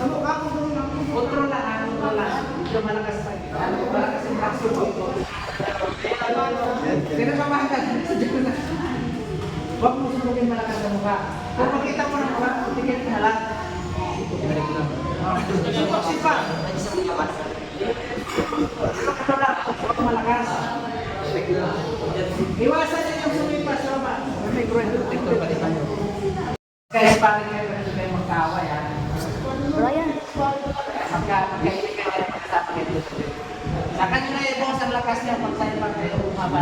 Kontrol lang, kontrol lang. Medyo malakas pa. Malakas yung traction ko. Sino ka mahal? Huwag mo sunugin malakas sa mukha. Kung makita mo ng mukha, tigil ka na lang. Sipa. Ito lang, huwag malakas. Iwasan niyo yung sumipa sa baba. May gruel protector pa rin tayo. Kaya bakit kayo magkaway ha? Brian. Magkailig kayo magkasama kayo. Sa kanila yung boss ang lakas niya pag sa'yo pag kayo umaba.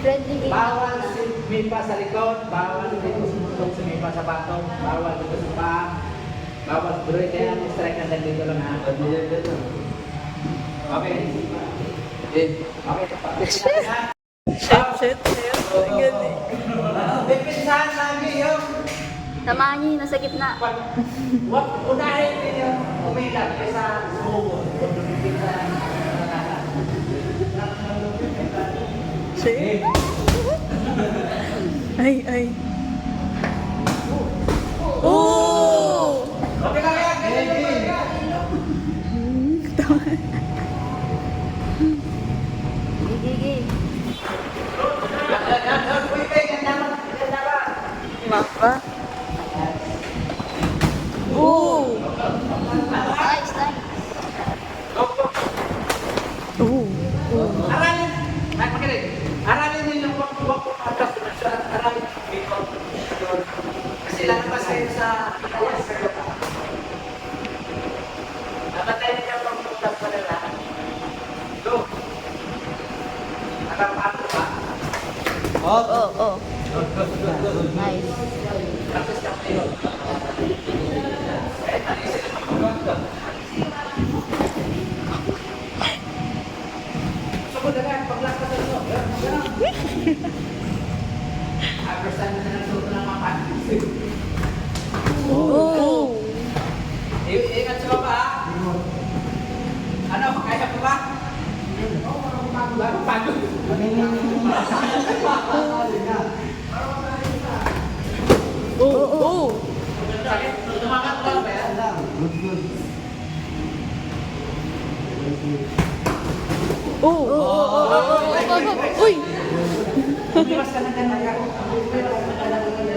Friendly game. Bawal sumipa sa likod, bawal dito sumipa sa batong, bawal dito sa paa, bawal gruel kaya ang strike na dito lang ha. Okay. Okay. Pipinsahan lagi yung Samahan niyo yung nasa gitna. wag unahin ninyo umilag kaysa sumubod. Ay. Oh! Okay lang yan, ganyan yan. Gigi. Mapa. Oh! Nice, nice. Oh! Aralin, ay makinig. Aralin ninyo wag pumatas na aralin dito. Kasi lalabas kayo sa ilayas kayo. Dapat tayo niyo pagputas pa nila. Go. Nakapato ba? Oh. Nice. Practice ka kayo. Kahit alisin mo. Sumod na lang, paglakas sa ito. Apersan na nagsuot ng mga Oh! Ingat sa baba ha. Ano, kaya ko ba? Bago pagod. Oh! Sakit, tumakat lang ba yan? Oh! Uy! Umiwas ka na dyan, Maya. Umiwas ka na dyan.